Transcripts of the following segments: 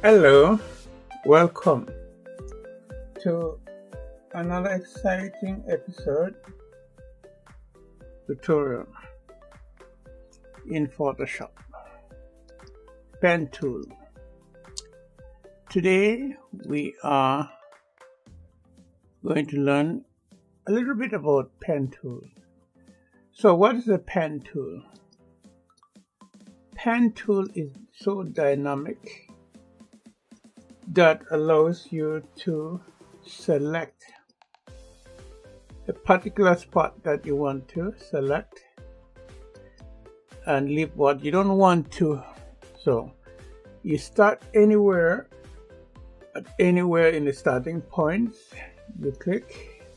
Hello, welcome to another exciting episode tutorial in Photoshop pen tool. Today we are going to learn a little bit about pen tool. So what is a pen tool? Pen tool is so dynamic that allows you to select a particular spot that you want to select and leave what you don't want to. So you start anywhere in the starting points, you click,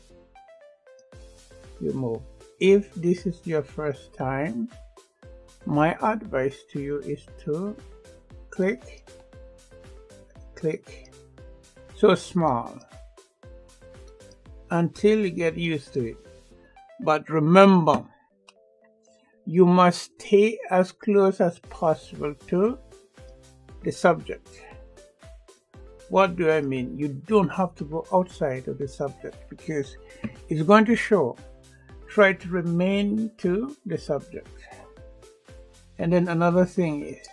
you move. If this is your first time, my advice to you is to click so small until you get used to it. But remember, you must stay as close as possible to the subject. What do I mean? You don't have to go outside of the subject because it's going to show. Try to remain to the subject. And then another thing is,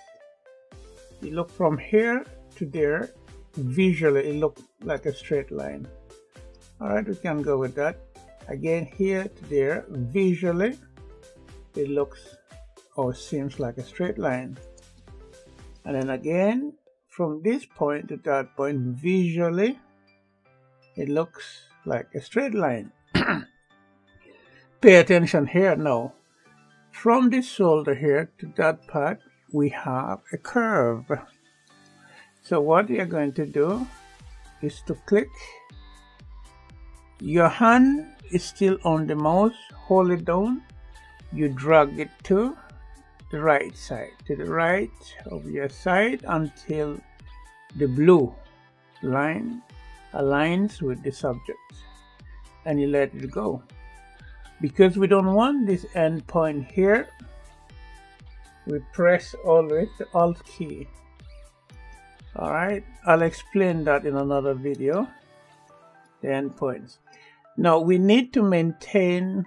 you look from here to there, visually it looks like a straight line. Alright, we can go with that. Again, here to there, visually it looks or seems like a straight line. And then again, from this point to that point, visually it looks like a straight line. Pay attention here now. From this shoulder here to that part, we have a curve. So what you're going to do is to click. Your hand is still on the mouse. Hold it down. You drag it to the right side, to the right of your side until the blue line aligns with the subject. And you let it go. Because we don't want this end point here, we press always the Alt key. Alright, I'll explain that in another video, the endpoints. Now we need to maintain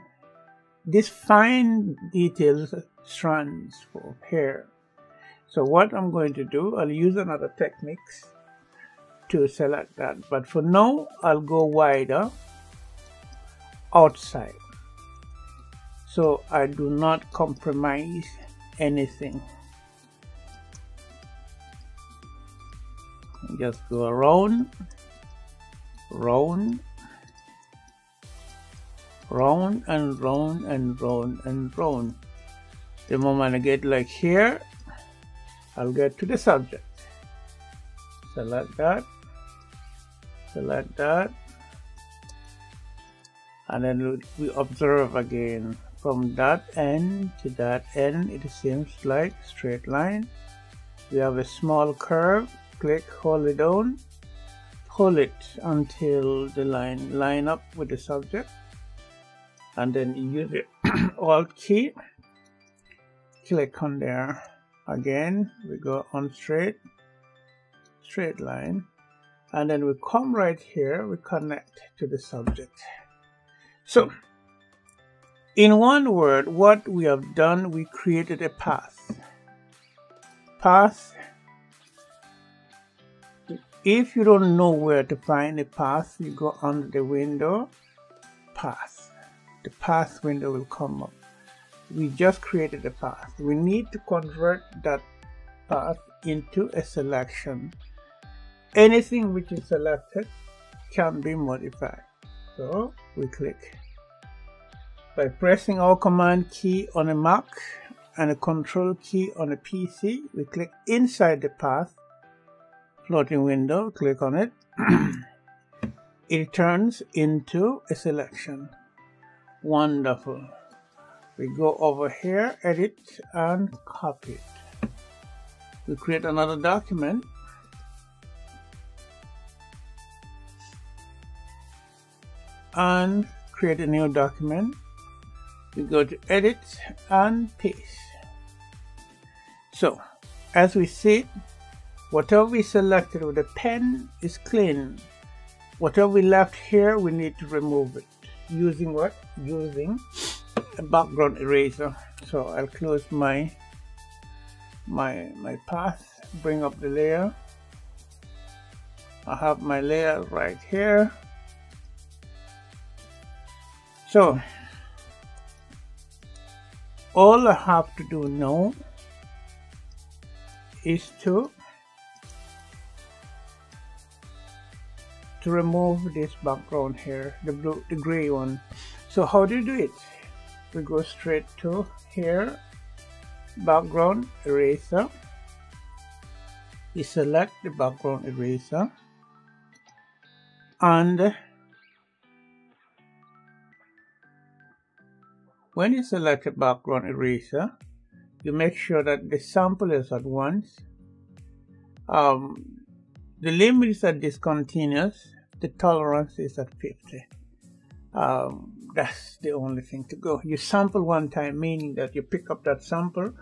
these fine details strands for hair. So what I'm going to do, I'll use another techniques to select that. But for now, I'll go wider outside. So I do not compromise anything. Just go around, round, round and round and round and round. The moment I get like here, I'll get to the subject. Select that, and then we observe again. From that end to that end, it seems like straight line. We have a small curve. Click, hold it down, pull it until the line up with the subject, and then use the Alt key. Click on there. Again, we go on straight line, and then we come right here. We connect to the subject. So, in one word, what we have done, we created a path. If you don't know where to find a path, you go under the window, path. The path window will come up. We just created a path. We need to convert that path into a selection. Anything which is selected can be modified. So we click. By pressing our Command key on a Mac and a Control key on a PC, we click inside the path. Floating window, click on it. It turns into a selection. Wonderful. We go over here, edit, and copy it. We create another document. And create a new document. We go to edit and paste. So, as we see, Whatever we selected with the pen is clean. Whatever we left here, we need to remove it. Using what? Using a background eraser. So I'll close my path, bring up the layer. I have my layer right here. So all I have to do now is to remove this background here, the gray one. So how do you do it? We go straight to here, background eraser. You select the background eraser, and when you select a background eraser, you make sure that the sample is at once. The limit is at discontinuous. The tolerance is at 50. That's the only thing to go. You sample one time, meaning that you pick up that sample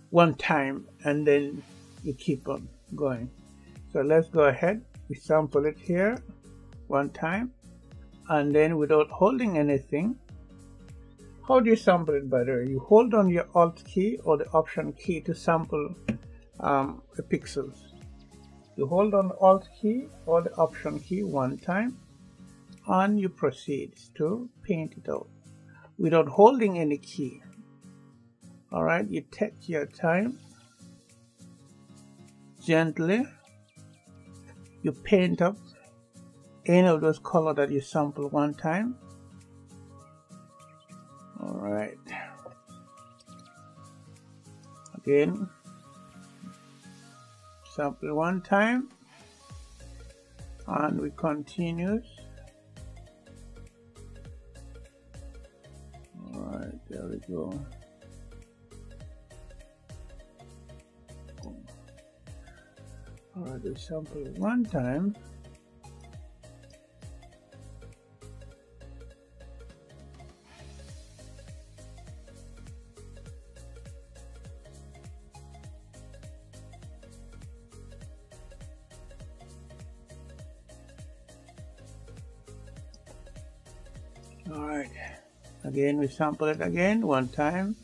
one time and then you keep on going. So let's go ahead. We sample it here one time, and then without holding anything. How do you sample it, by the way? You hold on your Alt key or the Option key to sample the pixels. You hold on the Alt key or the Option key one time, and you proceed to paint it out without holding any key. All right, you take your time, gently. You paint up any of those colors that you sample one time. All right. Again, sample one time, and we continue. All right, there we go. All right, we sample it one time. All right, again we sample it again one time.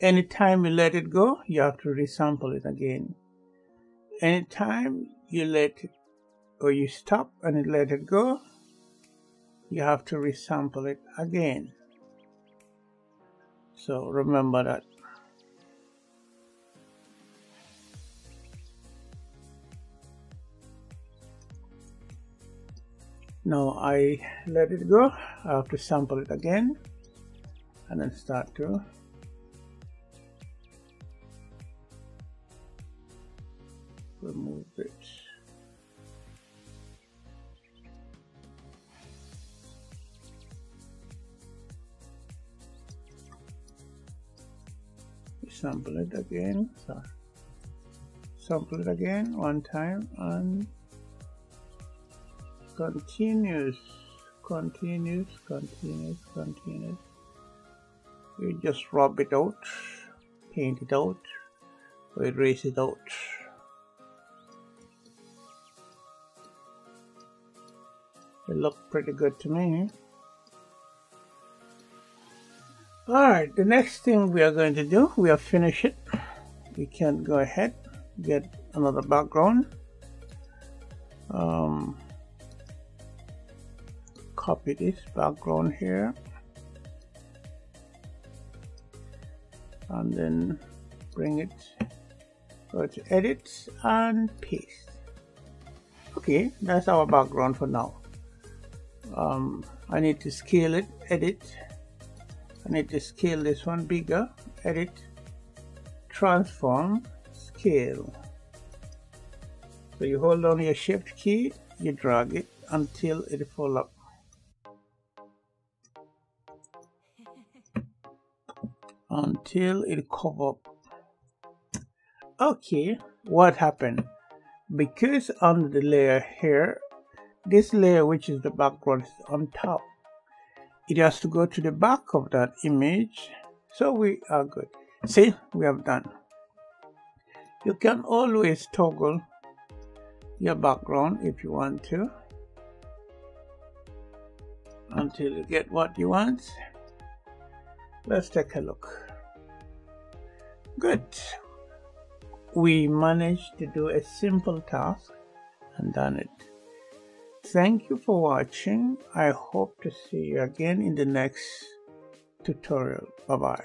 Anytime you let it go, you have to resample it again. Anytime you let it, or you stop and you let it go, you have to resample it again. So remember that. Now I let it go. I have to sample it again and then start to remove it. Sample it again. So sample it again one time and continuous. You just rub it out, paint it out, or erase it out. It looked pretty good to me. Alright, the next thing we are going to do, we have finished it. We can go ahead, get another background. Copy this background here. And then bring it, go to edit and paste. Okay, that's our background for now. I need to scale it, edit. I need to scale this one bigger, edit, transform, scale. So you hold on your shift key, you drag it until it falls up. Until it covers up. Okay, what happened? Because under the layer here, this layer, which is the background, is on top. It has to go to the back of that image. So we are good. See, we have done. You can always toggle your background if you want to until you get what you want. Let's take a look. Good. We managed to do a simple task and done it. Thank you for watching. I hope to see you again in the next tutorial. Bye-bye.